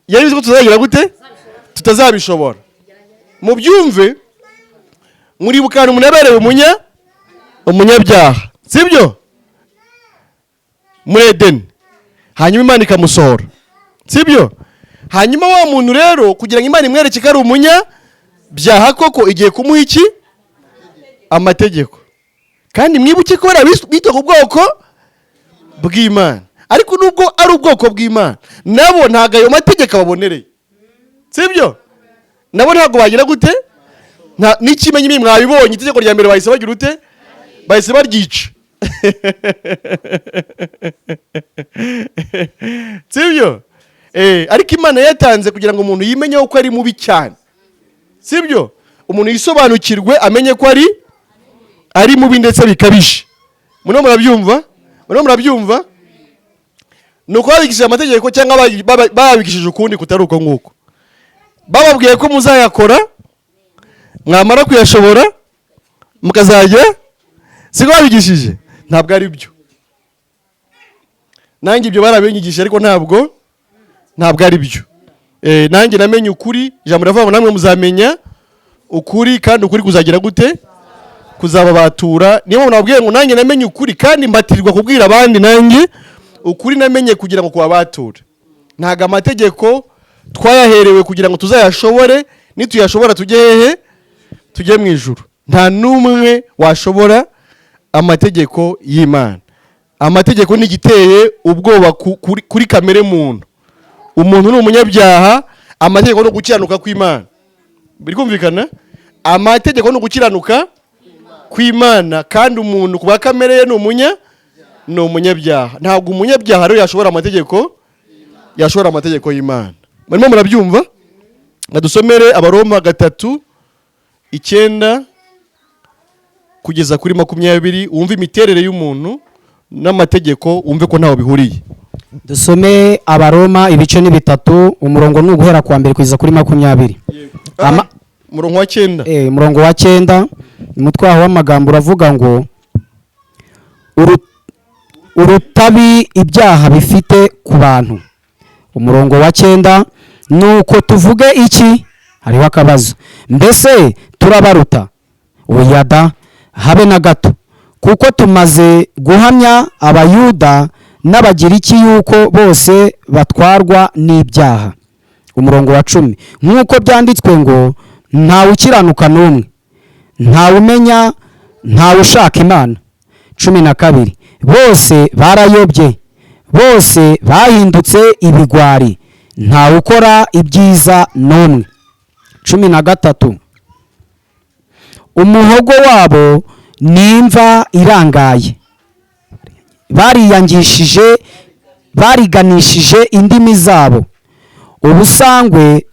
Yabizi ko tuzagira gute? Tutazabishobora. Mubyumve, muribuka ahantu umuntu yaberewe umunyabyaha, sibyo? Muri Edeni. Hanyuma Imana ikamusohora, sibyo? Hanyuma wa muntu rero kugira ngo Imana imwereke ko ari umunyabyaha koko igiye kumuha iki? Amategeko. Kandi mwibuke ko bita ku bwoko bw'Imana. Ariko nubwo ari ubwoko bw'Imana, nabo ntago ayo mategeko babonereye, sibyo? Nabo ntago bagira gute? N'ikimenyi mwabibonye itegeko rya mbere bahise bagira ute? Bahise baryica. Sibyo? Ariko Imana yatanze kugira ngo umuntu yimenye ko ari mubi cyane, sibyo? Umuntu yisobanukirwe amenye ko ari mubi ndetse bikabije. Murabyumva? Nuko babigishije amategeko cyangwa babigishije ukundi kutari uko nguko. Bababwiye ko muzayakora, mwamara kuyashobora mukazajya, siko babigishije? Ntabwo ari byo. Nanjye ibyo barabinyigishije ariko ntabwo ari byo. Nanjye namenye ukuri, ijambo riravuga ngo namwe muzamenya ukuri kandi ukuri kuzagira gute? Kuzababatura. Niyo mpamvu nababwiye ngo nanjye namenye ukuri kandi mbatirirwa kubwira abandi nanjye ukuri namenye kugira ngo kubabature. Ntago amategeko twayaherewe kugira ngo tuzayashobore, nituyashobora tujye hehe? Tujye mu ijuru. Nta numwe washobora amategeko y'Imana. Amategeko ni igiteye ubwoba kuri kamere muntu. Umuntu ni umunyabyaha, amategeko no gukiranuka kw'Imana. Biri kumvikana? Amategeko no gukiranuka kw'Imana, kandi umuntu kuba kamere ye ni umunyabyaha. Ntabwo umunyabyaha rero yashobora amategeko y'Imana. Barimo murabyumva? Nadusomere Abaroma 3:9 kugeza kuri 20, wumve imiterere y'umuntu n'amategeko, wumve ko ntaho bihuriye. Dusome Abaroma ibice ni 3, umurongo ni uguhera kwa 1 kugeza kuri 20. Umurongo wa 9. Umurongo wa 9, umutwe w'amagambo uravuga ngo urutabi ibyaha bifite ku bantu. Umurongo wa 9, nuko tuvuge iki? Hariho akabazo. Mbese turabaruta? Oya da, habe na gato. Kuko tumaze guhamya Abayuda n'Abagiriki yuko bose batwarwa n'ibyaha. Umurongo wa 10, nk'uko byanditswe ngo ntawe ukiranuka n'umwe, ntawe umenya, ntawe ushaka Imana. 12, bose barayobye, bose bahindutse ibigwari, ntawe ukora ibyiza n'umwe. 13, umuhogo wabo ni imva irangaye, bariganishije indimi zabo, ubusagwe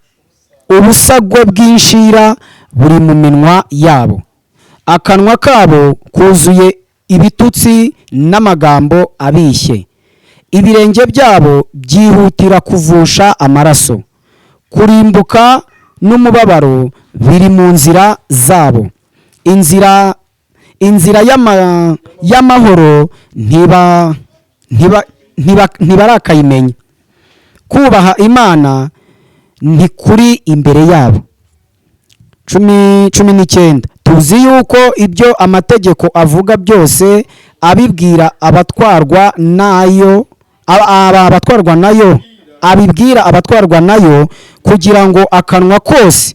bw'inshira buri mu minwa yabo, akanwa kabo kuzuye ibitutsi n'amagambo abishye, ibirenge byabo byihutira kuvusha amaraso, kurimbuka n'umubabaro biri mu nzira zabo, inzira y'amahoro ntibarakayimenya, kubaha Imana ntikuri imbere yabo. 19, tuzi yuko ibyo amategeko avuga byose abibwira abatwarwa nayo, kugira ngo akanwa kose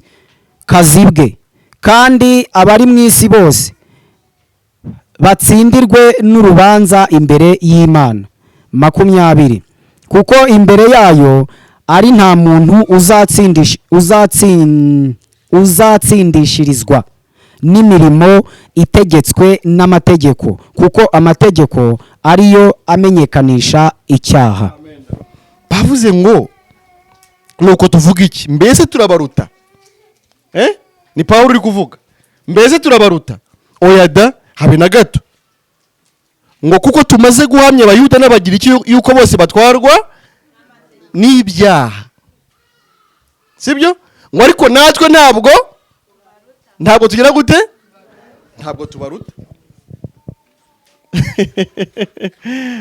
kazibwe, kandi abari mu isi bose batsindirwe n'urubanza imbere y'Imana. 20, kuko imbere yayo ari nta muntu uzatsindishirizwa n'imirimo itegetswe n'amategeko, kuko amategeko ariyo amenyekanisha icyaha. Bavuze ngo nuko tuvuga iki? Mbese turabaruta? Ni Pawulo uri kuvuga. Mbese turabaruta? Oya da, habe na gato. Ngo kuko tumaze guhamya Abayuda n'Abagiriki yuko bose batwarwa n'ibyaha, sibyo? Ngo ariko natwe ntabwo tugira gute? Ntabwo tubaruta.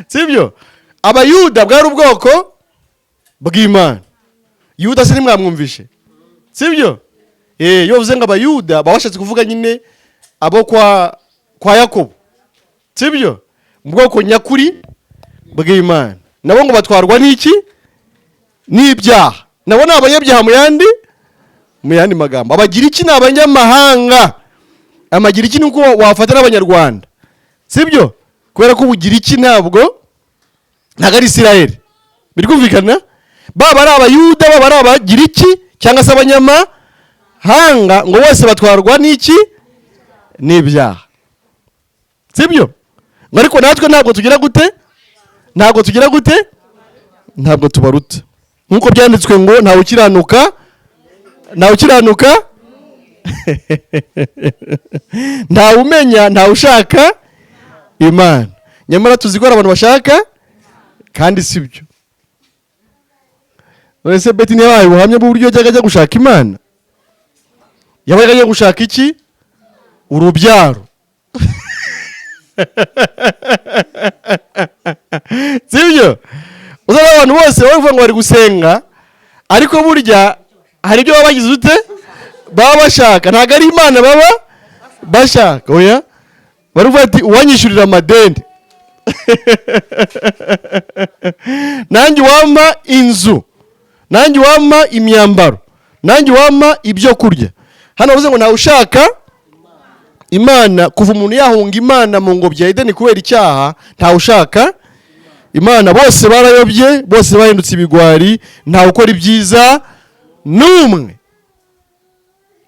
Sibyo? Abayuda bwari ubwoko bw'Imana. Yuda se nimwamwumvishe, sibyo? Iyo uvuze ngo Abayuda babashatse kuvuga nyine abo kwa Yakobo, sibyo, mu bwoko nyakuri bw'Imana, nabo ngo batwarwa n'iki? N'ibyaha. Nabo ni abanyabyaha mu yandi magambo. Abagiriki ni abanyamahanga. Amagiriki nuko wafata n'abanyarwanda, sibyo, kubera ko ubugiriki ntabwo ari Isirayeli. Biri kumvikana? Baba ari abayuda, baba ari abagiriki cyangwa se abanyamahanga, ngo bose batwarwa n'iki? N'ibyaha, sibyo. Ariko natwe ntabwo tugira gute? Ntabwo tubaruta, nk'uko byanditswe ngo ntawe ukiranuka ntawe umenya, ntawe ushaka Imana. Nyamara tuzi ko abantu bashaka kandi sibyo. Ese Beti ntiyabaye ubuhamya bw'uburyo ajya gushaka Imana? Yabaye ajya gushaka iki? Urubyaro. Sibyo? Uzaba abantu bose bavuga ngo bari gusenga, ariko burya hari ibyo baba bagize ute? Baba bashaka. Ntabwo ari Imana baba bashaka. Oya, baravuga ati uwanyishyurira amadeni, nanjye wampa inzu, nanjye wampa imyambaro, nanjye wampa ibyo kurya. Hano bavuze ngo ntawe ushaka Imana. Kuva umuntu yahunga Imana mu ngobyi ya Edeni kubera icyaha, ntawe ushaka Imana. Bose barayobye, bose bahindutse ibigwari, ntawe ukora ibyiza n'umwe.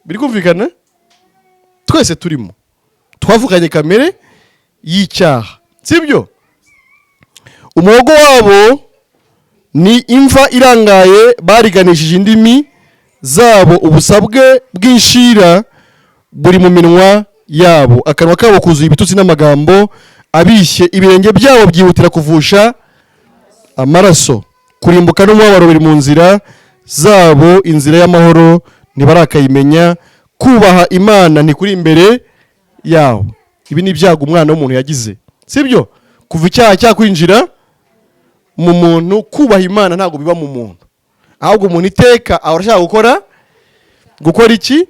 Biri kumvikana? Twese turimo, twavuganye kamere y'icyaha, sibyo? Umuhogo wabo ni imva irangaye, bariganishije indimi zabo, ubusabwe bw'inshira buri mu minwa yabo, akanwa kabo kuzuye ibitutsi n'amagambo abishye, ibirenge byabo byihutira kuvusha amaraso, kurimbuka n'umubabaro biri mu nzira zabo, inzira y'amahoro ntibarakayimenya, kubaha Imana ntikuri imbere yawo. Ibi ni ibyago umwana w'umuntu yagize, sibyo? Kuva icyaha cyakwinjira mu muntu, kubaha Imana ntabwo biba mu muntu, ahubwo umuntu iteka arashaka gukora iki?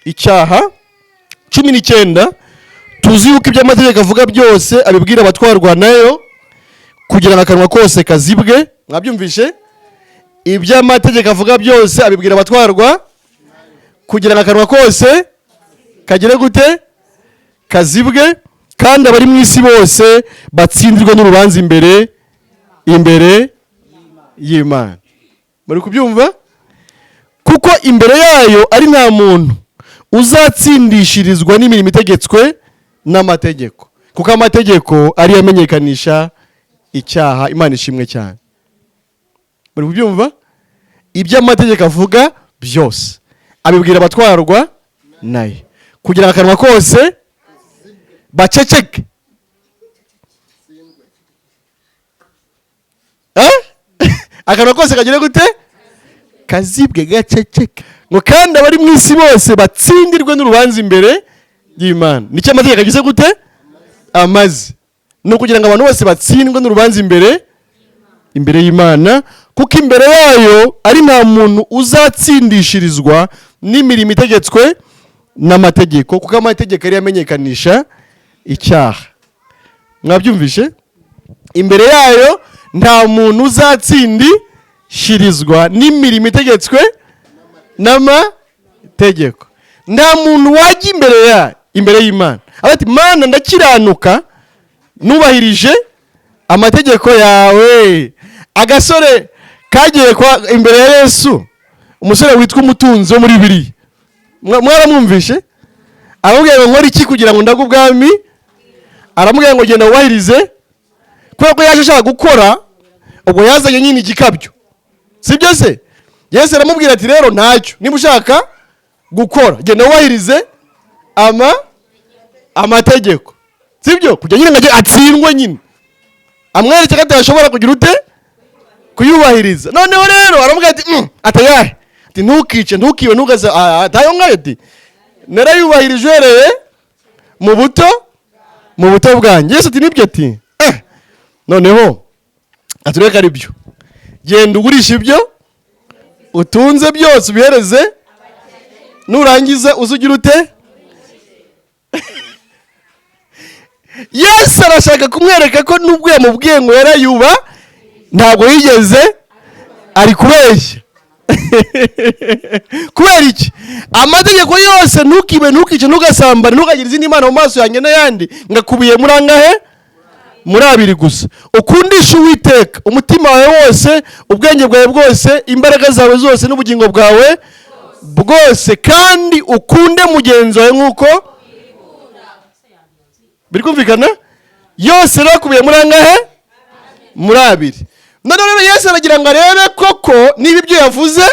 Icyaha. 19 tuzi yuko ibyo amategeko avuga byose abibwira abatwarwa nayo, kugira ngo akanwa kose kazibwe. Mwabyumvishe? Ibyo amategeko avuga byose abibwira abatwarwa, kugira ngo akanwa kose kagire gute? Kazibwe. Kandi abari mu isi bose batsindirwa n'urubanza imbere y'Imana. Muri kubyumva? Kuko imbere yayo ari nta muntu uzatsindishirizwa n'imirimo itegetswe n'amategeko, kuko amategeko ari yamenyekanisha icyaha. Imana ishimwe cyane. Muri kubyumva? Ibyo amategeko avuga byose abibwira abatwarwa nayo, kugira ngo akanwa kose baceceke. Akanwa kose kagire gute? Kazibwe, gaceceke. Ngo kandi abari mu isi bose batsindirwe n'urubanza imbere y'Imana. Nicyo amategeko agize gute? Amaze. No kugira ngo abantu bose batsindwe n'urubanza imbere y'Imana, kuko imbere yayo ari nta muntu uzatsindishirizwa n'imirimo itegetswe n'amategeko, kuko amategeko ari yamenyekanisha icyaha. Mwabyumvishe? Imbere yayo nta muntu uzatsindishirizwa n'imirimo itegetswe n'amategeko. Nta muntu wajya imbere y'Imana ati Mana ndakiranuka nubahirije amategeko yawe. Agasore kagiye imbere ya Yesu, umusore witwa umutunzi wo muri Bibiliya, mwaramwumvishe? Aramubwira ngo nkora iki kugira ngo ndague ubwami? Aramubwira ngo genda wubahirize. Kubera ko yaje ashaka gukora, ubwo yazanye nyine igikabyo, sibyo se? Yesu aramubwira ati rero ntacyo, niba ushaka gukora genda wubahirize amategeko, sibyo? Kugira nyine ngo atsindwe, nyine amwereke ko atashobora kugira ute? Kuyubahiriza. Noneho rero aramubwira ati atayahe, ati ntukice, ntukiwe, ntugaze, atayo ngayo, ati narayubahirije uhereye mu buto bwanjye. Yesu ati nibyo, ati noneho atureka ari byo, genda ugurisha ibyo utunze byose ubihereze, nurangiza uzugira ute? Yesu arashaka kumwereka ko nubwo yamubwiye ngo yarayuba ntabwo yigeze ari kubeshya. Kubera iki? Amategeko yose ntukibe, ntukice, ntugasambane, ntukagire izindi mana mu maso yanjye n'ayandi ngakubiye muri angahe? Muri abiri gusa. Ukundisha Uwiteka umutima wawe wose, ubwenge bwawe bwose, imbaraga zawe zose n'ubugingo bwawe bwose, kandi ukunde mugenzi wawe nk'uko biri kumvikana. Yose rakubiye muri angahe? Muri abiri. None rero Yesu aragira ngo arebe koko niba ibyo yavuze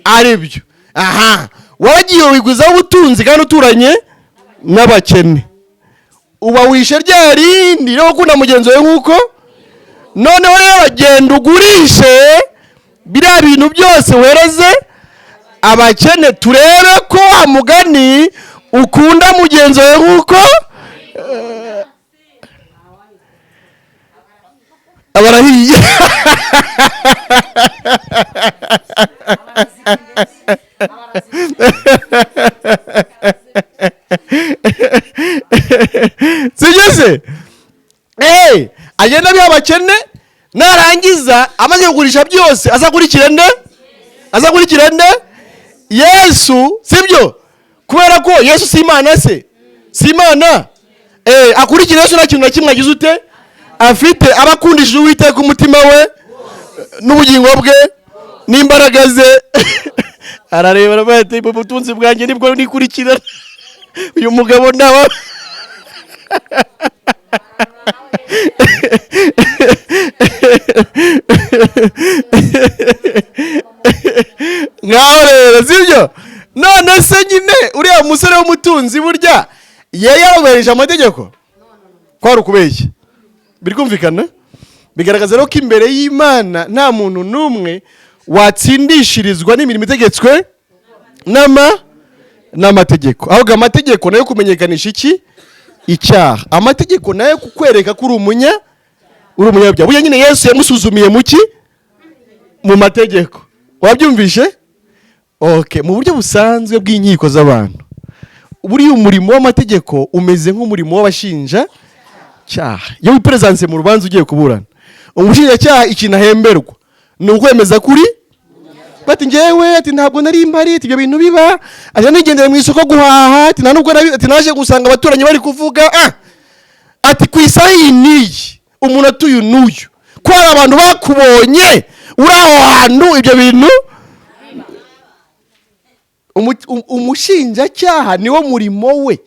ari byo. Aha, waragiye wiguzaho ubutunzi kandi uturanye n'abakene, uba wishe rya rindi ryo gukunda mugenzi wawe nk'uko. Noneho rero genda ugurishe biriya bintu byose wereze abakene, turebe ko wa mugani ukunda mugenzi wawe nk'uko. Abarahiye. Sijese? Agenda biha abakene, narangiza amaze kugurisha byose azakurikira nde? Azakurikira nde? Yesu, sibyo? Kubera ko Yesu si Imana se? Si Imana? Akurikira Yesu nta kintu na kimwe agize ute? Afite. Abakundishije Uwiteka umutima we n'ubugingo bwe n'imbaraga ze. Arareba arabaye mu butunzi bwanjye nibwo nikurikira. Uyu mugabo nawe ngaho rero sibyo? None se nyine uriya musore w'umutunzi burya yayobereje amategeko? Kwari ukubeshya. Biri kumvikana? Bigaragaza rero ko imbere y'Imana nta muntu n'umwe watsindishirizwa n'imirimo itegetswe n'amategeko. Ahubwo amategeko nayo kumenyekanisha iki? Icyaha. Amategeko nayo kukwereka ko uri umunyabyaha. Burya nyine Yesu yamusuzumiye mu ki? Mu mategeko. Wabyumvishe? Okay, mu buryo busanzwe bw'inkiko z'abantu, buriya umurimo w'amategeko umeze nk'umurimo w'abashinja cyaha. Iyo wipresence mu rubanza ugiye kuburana, umushinjacyaha ikintu ahemberwa ni ukwemeza kuri bati njyewe ati ntabwo nari mpari, ati ibyo bintu biba, ati nigendera mu isoko guhaha, ati nta nubwo ati naje gusanga abaturanyi bari kuvuga ati ku isaha iyi niyi umuntu atuye n'uyu ko hari abantu bakubonye uri aho hantu ibyo bintu. Umushinjacyaha niwo murimo we,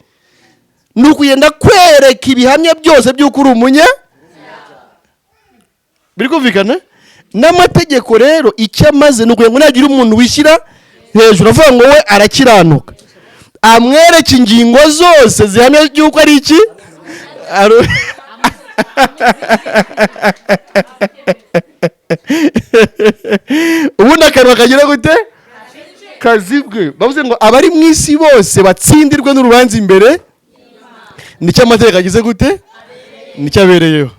ni ukugenda kwereka ibihamya byose by'uko uri umunya. Biri kumvikana? N'amategeko rero icyo amaze ni ukugira ngo nagira umuntu wishyira hejuru avuga ngo we arakiranuka, amwereke ingingo zose zihamya by'uko ari iki. Ubundi akanwa kagira gute? Kazibwe. Bavuze ngo abari mu isi bose batsindirwe n'urubanza imbere nicyo amategeko agize gute? Nicyo abereyeho.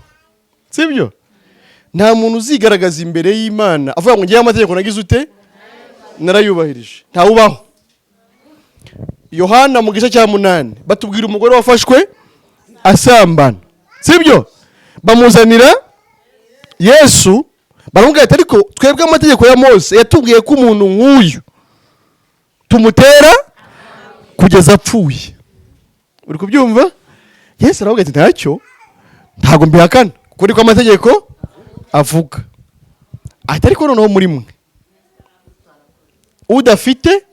Sibyo? Nta muntu uzigaragaza imbere y'Imana avuga ngo ngiye amategeko nagize ute? Narayubahirije. Ntawubaho. Yohana mu gice cya 8 batubwira umugore wafashwe asambana. Sibyo? Bamuzanira Yesu, baramubwira ati ariko twebwe amategeko ya Mose yatubwiye ko umuntu nk'uyu tumutera kugeza apfuye. Uri kubyumva? Yesu aravuga ati ntacyo, ntago mbihakana kuri ko amategeko avuga. Ati ariko noneho muri mwe udafite,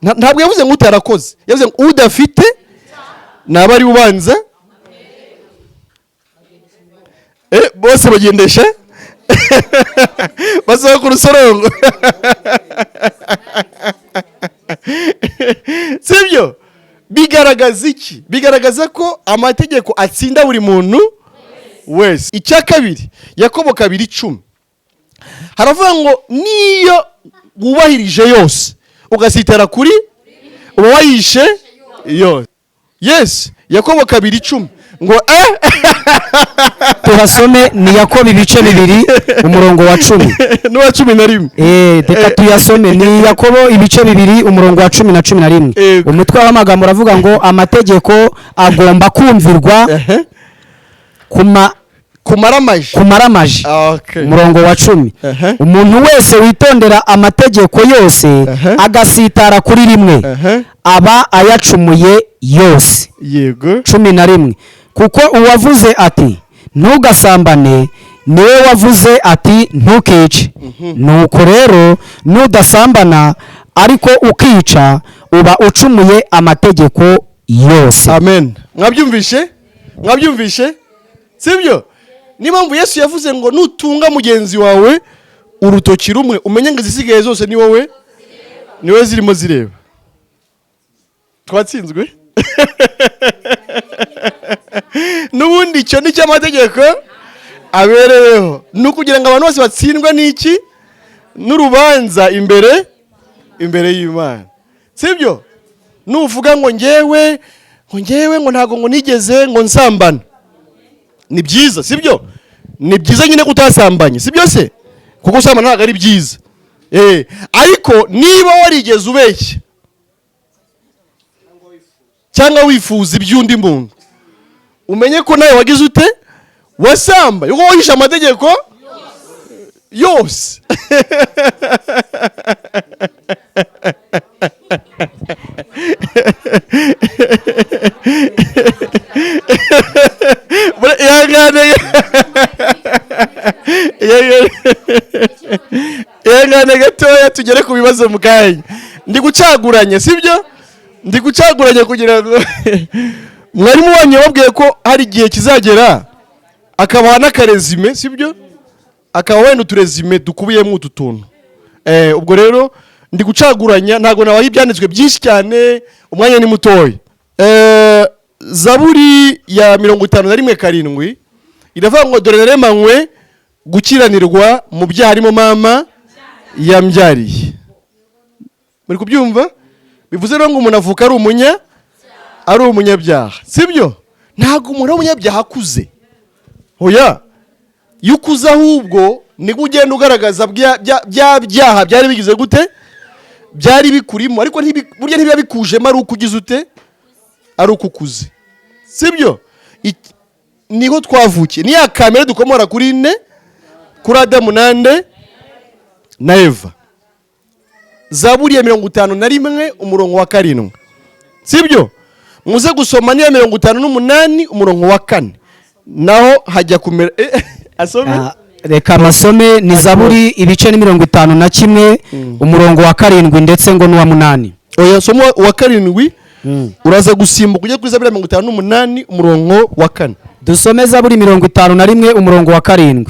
ntabwo yavuze ngo utarakoze, yavuze ngo udafite naba ari ubanza. Bose bagendesha basohoka ku rusorongo. Sibyo? Bigaragaza iki? Bigaragaza ko amategeko atsinda buri muntu wese. Icya kabiri, Yakobo 2:10 haravuga ngo niyo wubahirije yose ugasitara kuri uba wayishe yose. Yes, Yakobo 2:10 ngo tuhasome ni Yakobo ibice bibiri umurongo wa 10 n'uwa 11. Reka tuyasome ni Yakobo ibice bibiri umurongo wa 10 na 11. Umutwe w'amagambo uravuga ngo amategeko agomba kumvirwa kumaramaji. Umurongo wa 10. Umuntu wese witondera amategeko yose agasitara kuri rimwe aba ayacumuye yose. Yego. 11. Kuko uwavuze ati ntugasambane niwe wavuze ati ntukice. Nuko rero nudasambana ariko ukica uba ucumuye amategeko yose. Amen. Mwabyumvishe? Sibyo? Ni mpamvu Yesu yavuze ngo nutunga mugenzi wawe urutoki rumwe umenye ngo izisigaye zose ni wowe zirimo zireba. Twatsinzwe? N'ubundi icyo ni cy'amategeko abereyeho. Ni ukugira ngo abantu bose batsindwe n'iki? N'urubanza imbere y'Imana. Sibyo? Nuvuga ngo njyewe ngo ntago ngo nigeze ngo nsambana. Ni byiza, sibyo? Ni byiza nyine kutasambanye, sibyo se? Kuko usambana ntago ari byiza. Ariko niba warigeze ubeshya cyangwa wifuza iby'undi muntu, umenye ko nawe wagize ute? Wasamba. Yuko wahisha amategeko yose. Ihangane gatoya tugere ku bibazo mu kanya. Ndi gucaguranya, sibyo? Ndi gucaguranya kugira ngo mwarimu wanyu wabwiye ko hari igihe kizagera akabaha n'akarezime, sibyo? Akaba wenda uturezime dukubiyemo utu tuntu. Ubwo rero ndi gucaguranya, ntago nabaye ibyanditswe byinshi cyane, umwanya ni mutoya. Zaburi ya 51:7 iravuga ngo dore naremanywe gukiranirwa mu byaha harimo mama yambyariye. Muri kubyumva? Bivuze ngo umuntu avuka ari umunyabyaha, sibyo? Ntago umuntu w'umunyabyaha akuze. Oya. Iyo ukuze ahubwo niko ugenda ugaragaza bya byaha byari bigize gute? Byari bikurimo, ariko burya ntibiba bikujemo ari ukugize ute? Ari ukukuze. Sibyo? Niho twavukiye. Ni ya kamere dukomora kuri kuri Adamu na Eva. Zaburi ya 51 umurongo wa 7. Sibyo? Muze gusoma ni ya 58 umurongo wa 4. Naho hajya kumera asome. Reka masome ni Zaburi ibice ni 51 umurongo wa 7 ndetse ngo n'uwa 8. Oya somo wa 7 uraza gusimbuka kujya kuri Zaburi 58 umurongo wa 4. Dusome Zaburi 51 umurongo wa 7.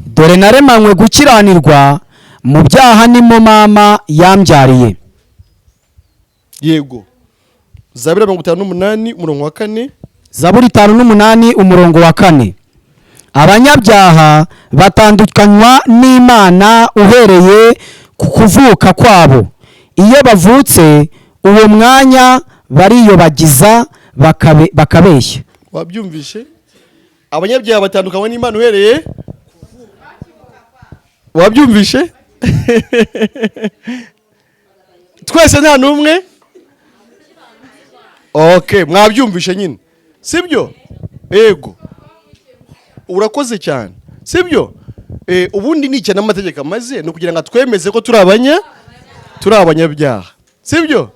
Dore naremanywe gukiranirwa mu byaha nimo mama yambyariye. Yego. Zaburi 58 umurongo wa 4. Zaburi 58 umurongo wa 4. Abanyabyaha batandukanywa n'Imana uhereye ku kuvuka kwabo. Iyo bavutse uwo mwanya bariyobagiza bakabeshya. Wabyumvishe? Abanyabyaha batandukanywa n'Imana uhereye wabyumvishe? Twese nta numwe? Okay, mwabyumvishe nyine. Sibyo? Ego. Urakoze cyane. Sibyo? Ubundi ni cyane amategeko amaze no kugira ngo twemeze ko turi abanyabyaha. Sibyo?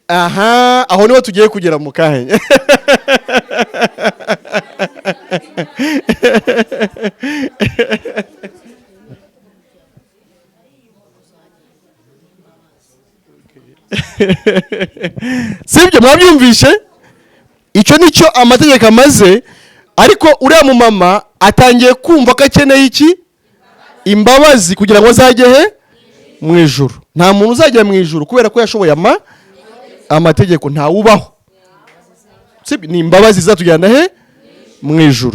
Aha, aho niho tugiye kugera mu kanya. Sibyo mwabyumvishe? Icyo nicyo amategeko amaze, ariko uriya mu mama atangiye kumva ko akeneye iki? Imbabazi kugira ngo azajye he? Mu ijuru. Nta muntu uzajya mu ijuru kubera ko yashoboye amategeko, nta ubaho. Sibyo? Ni imbabazi zatujyana he? Mu ijuru.